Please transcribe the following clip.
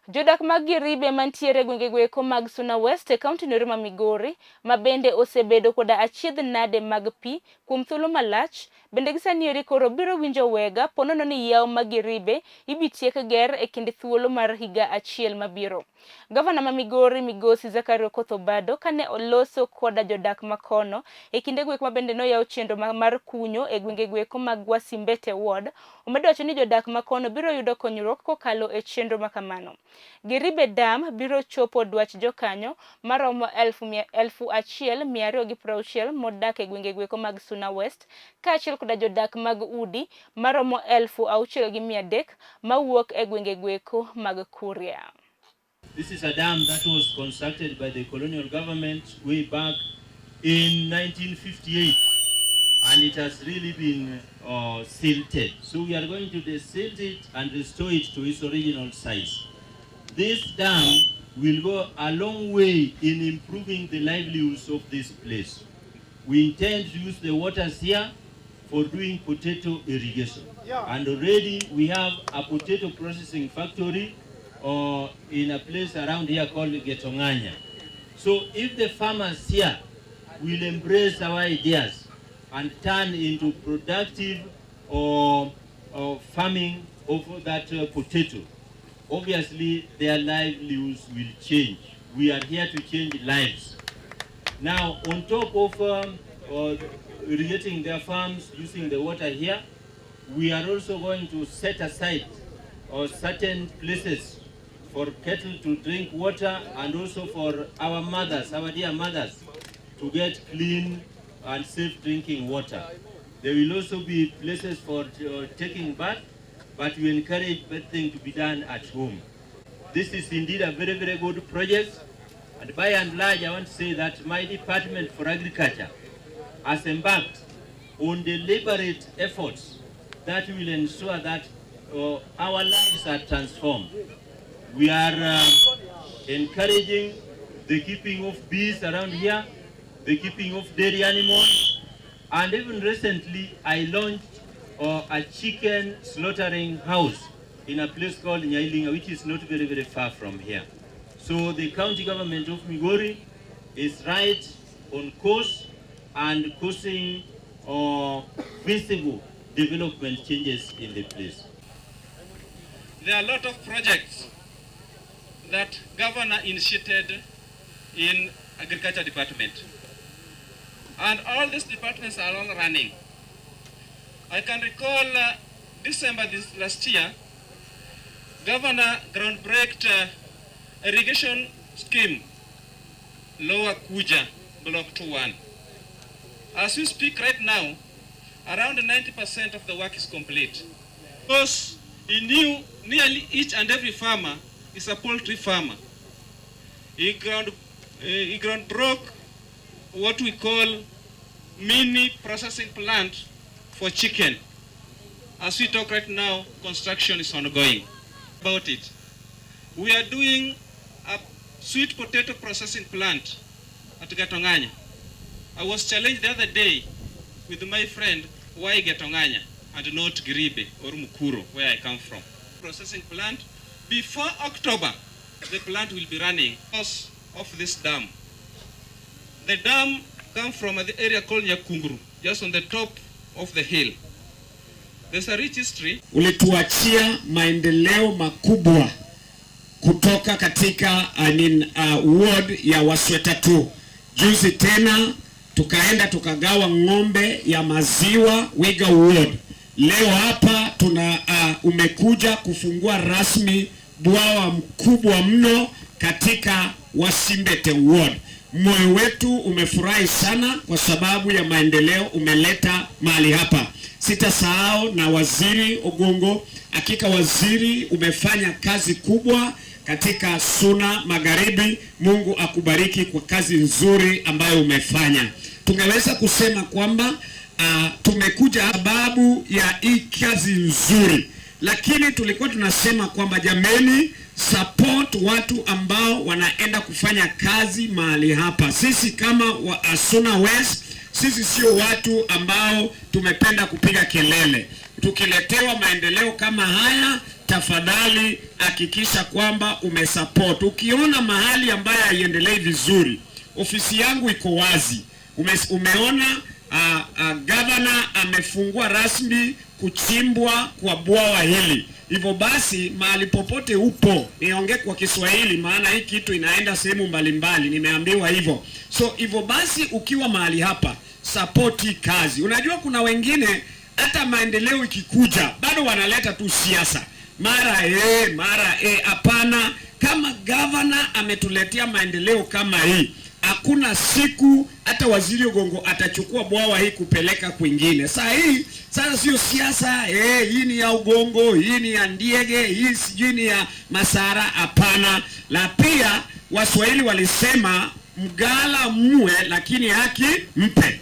Jodak mag Giribe mantiere gwenge gweko mag Suna West e kaunti no ma Migori, mabende osebedo koda achiedh nade mag pi kuom thuolo malach, bende gisanieri koro biro winjo wega ponono ni yawo mag Giribe ibii tiek ger e kind thuolo mar higa achiel mabiro. Gavana ma Migori Migosi Osebedo kane oloso koda jodak makono e kinde gwek mabende noyawo chenro mar kunyo e gwenge gweko mag Wasimbete ward, omedo wacho ni jodak makono biro yudo konyruok kokalo e chenro makamano. Giribe dam biro chopo dwach jokanyo maromo 1,260 modak e gwenge gweko mag Suna West, kaachiel koda jodak mag udi maromo 6,300 mawuok e gwenge gweko mag Kuria. This is a dam that was constructed by the colonial government way back in 1958, and it has really been silted. So we are going to desilt it and restore it to its original size. This dam will go a long way in improving the livelihoods of this place. We intend to use the waters here for doing potato irrigation. And already we have a potato processing factory in a place around here called Getonganya. So if the farmers here will embrace our ideas and turn into productive farming of that potato, obviously their livelihoods will change. We are here to change lives. Now, on top of irrigating their farms using the water here, we are also going to set aside certain places for cattle to drink water, and also for our mothers, our dear mothers, to get clean and safe drinking water. There will also be places for taking bath, but we encourage bathing to be done at home. This is indeed a very, very good project, and by and large I want to say that my Department for Agriculture has embarked on deliberate efforts that will ensure that our lives are transformed. We are encouraging the keeping of bees around here, the keeping of dairy animals, and even recently I launched a chicken slaughtering house in a place called Nyailinga, which is not very, very far from here. So the county government of Migori is right on course and causing visible development changes in the place. There are a lot of projects that governor initiated in agriculture department, and all these departments are all running. I can recall December last year, governor groundbreaked irrigation scheme Lower Kuja Block 2-1. As we speak right now, around 90% of the work is complete. Because he knew nearly each and every farmer is a poultry farmer. He ground broke what we call mini processing plant for chicken. As we talk right now, construction is ongoing. About it, we are doing a sweet potato processing plant at Getonganya. I was challenged the other day with my friend, why Getonganya and not Giribe or Mukuro, where I come from. Processing plant. Before October, the plant will be running because of this dam. The dam comes from the area called Nyakunguru, just on the top of the hill. There's a rich history. Ulituachia maendeleo makubwa kutoka katika ward ya Wasweta tu. Juzi tena tukaenda tukagawa ng'ombe ya maziwa Wega ward. Leo hapa umekuja kufungua rasmi bwawa mkubwa mno katika Wasimbete ward. Moyo wetu umefurahi sana kwa sababu ya maendeleo umeleta mahali hapa. Sitasahau na waziri Ogongo, hakika waziri umefanya kazi kubwa katika Suna Magharibi. Mungu akubariki kwa kazi nzuri ambayo umefanya. Tungeweza kusema kwamba tumekuja sababu ya hii kazi nzuri, lakini tulikuwa tunasema kwamba jameni, support watu ambao wanaenda kufanya kazi mahali hapa. Sisi kama Suna West, sisi sio watu ambao tumependa kupiga kelele. Tukiletewa maendeleo kama haya, tafadhali hakikisha kwamba umesupport. Ukiona mahali ambayo haiendelei vizuri, ofisi yangu iko wazi. Umeona governor amefungua rasmi kuchimbwa kwa bwawa hili. Hivyo basi mahali popote upo, niongee kwa Kiswahili maana hii kitu inaenda sehemu mbalimbali, nimeambiwa hivyo. So hivyo basi ukiwa mahali hapa, support hii kazi. Unajua kuna wengine hata maendeleo ikikuja bado wanaleta tu siasa. Mara hapana. Kama governor ametuletea maendeleo kama hii, hakuna siku hata waziri Ogongo atachukua bwawa hii kupeleka kwingine. Sasa sio siasa, hii ni ya Ogongo, hii ni ya Ndiege, hii sijui ni ya Masara, hapana. La pia Waswahili walisema mgala mwe lakini haki mpe.